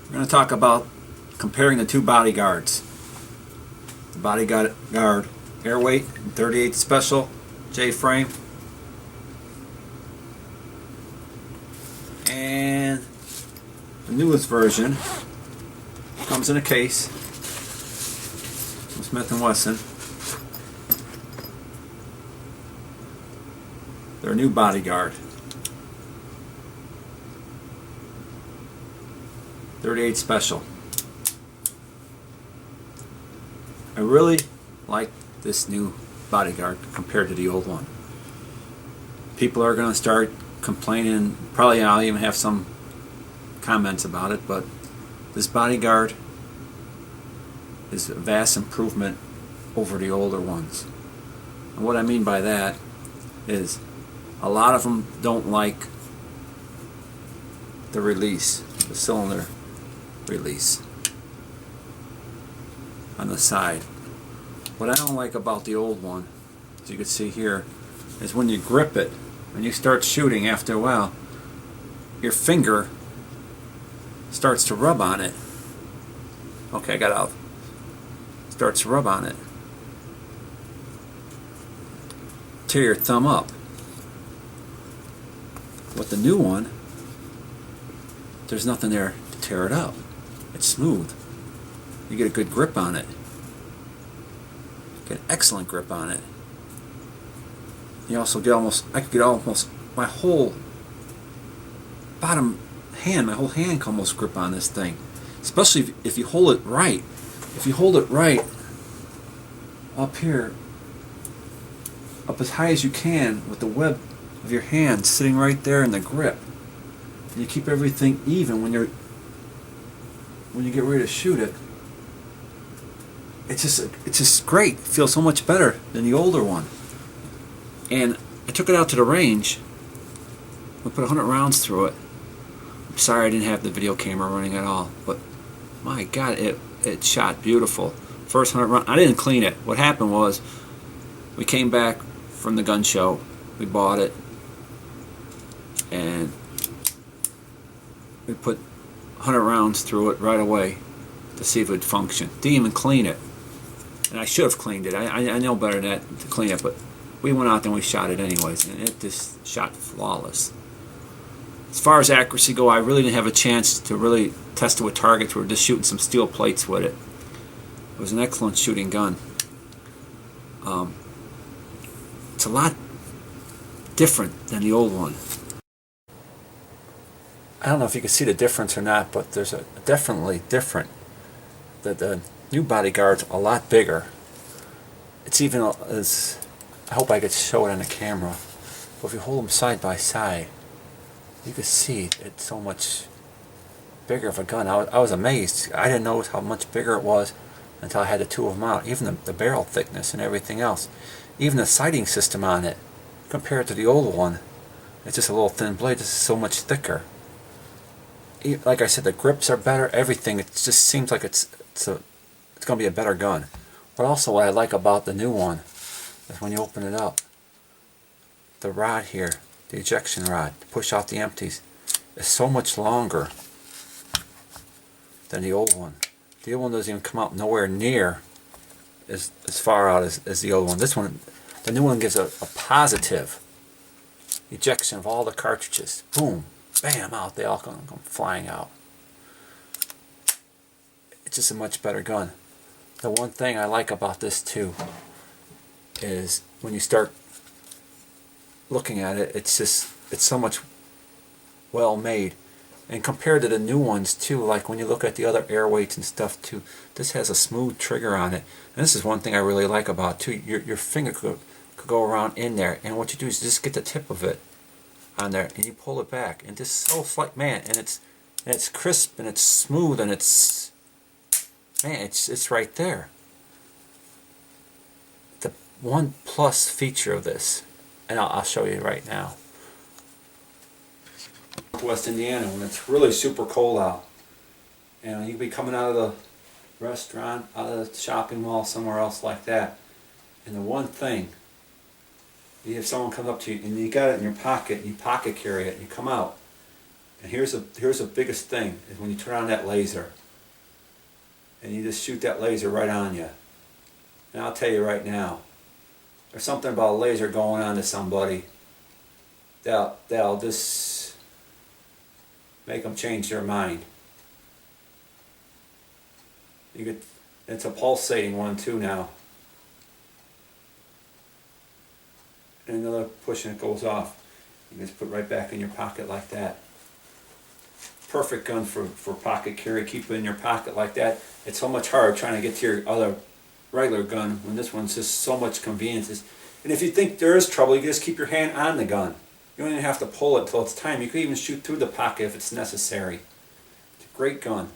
We're going to talk about comparing the two bodyguards. The bodyguard Airweight 38 Special J-frame and the newest version comes in a case from Smith Wesson. Their new bodyguard 38 Special. I really like this new bodyguard compared to the old one. People are going to start complaining, probably I'll even have some comments about it, but this bodyguard is a vast improvement over the older ones. And what I mean by that is a lot of them don't like the release, the cylinder release on the side. What I don't like about the old one, as you can see here, is when you grip it, when you start shooting after a while, your finger starts to rub on it. Okay, I got out. Starts to rub on it. Tear your thumb up. With the new one, there's nothing there to tear it up. It's smooth. You get a good grip on it. Get an excellent grip on it. You also get I could get almost my whole bottom hand, my whole hand can almost grip on this thing. Especially if you hold it right. If you hold it right up here, up as high as you can with the web of your hand sitting right there in the grip. And you keep everything even when you get ready to shoot it. It's just great. It feels so much better than the older one. And I took it out to the range. We put 100 rounds through it. I'm sorry I didn't have the video camera running at all, but my God, it shot beautiful. First 100 rounds, I didn't clean it. What happened was, we came back from the gun show. We bought it, and we put 100 rounds through it right away to see if it would function. Didn't even clean it. And I should have cleaned it. I know better than that to clean it, but we went out there and we shot it anyways, and it just shot flawless. As far as accuracy go, I really didn't have a chance to really test it with targets. We were just shooting some steel plates with it. It was an excellent shooting gun. It's a lot different than the old one. I don't know if you can see the difference or not, but there's a definitely different. The new bodyguard's a lot bigger. It's even as, I hope I could show it on the camera, but if you hold them side by side, you can see it's so much bigger of a gun. I was amazed. I didn't know how much bigger it was until I had the two of them out. Even the barrel thickness and everything else. Even the sighting system on it, compared to the old one, it's just a little thin blade. This is so much thicker. Like I said, the grips are better, everything. It just seems like it's going to be a better gun. But also what I like about the new one is when you open it up, the rod here, the ejection rod, to push out the empties, is so much longer than the old one. The old one doesn't even come out nowhere near as far out as the old one. This one, the new one gives a positive ejection of all the cartridges. Boom, bam, out. They all come flying out. It's just a much better gun. The one thing I like about this too is when you start looking at it, it's so much well made. And compared to the new ones too, like when you look at the other Airweights and stuff too, this has a smooth trigger on it. And this is one thing I really like about it too. Your finger could go around in there, and what you do is just get the tip of it on there and you pull it back, and just so slight, man, and it's crisp and it's smooth and it's right there. The one plus feature of this, and I'll show you right now. West Indiana, when it's really super cold out, and you can be coming out of the restaurant, out of the shopping mall, somewhere else like that, and the one thing, you have someone come up to you and you got it in your pocket, and you pocket carry it, and you come out, And here's the biggest thing, is when you turn on that laser, and you just shoot that laser right on you. And I'll tell you right now, there's something about a laser going on to somebody that'll just make them change their mind. It's a pulsating one too now. And another push and it goes off. You just put it right back in your pocket like that. Perfect gun for pocket carry. Keep it in your pocket like that. It's so much harder trying to get to your other regular gun when this one's just so much convenience. And if you think there is trouble, you can just keep your hand on the gun. You don't even have to pull it until it's time. You can even shoot through the pocket if it's necessary. It's a great gun.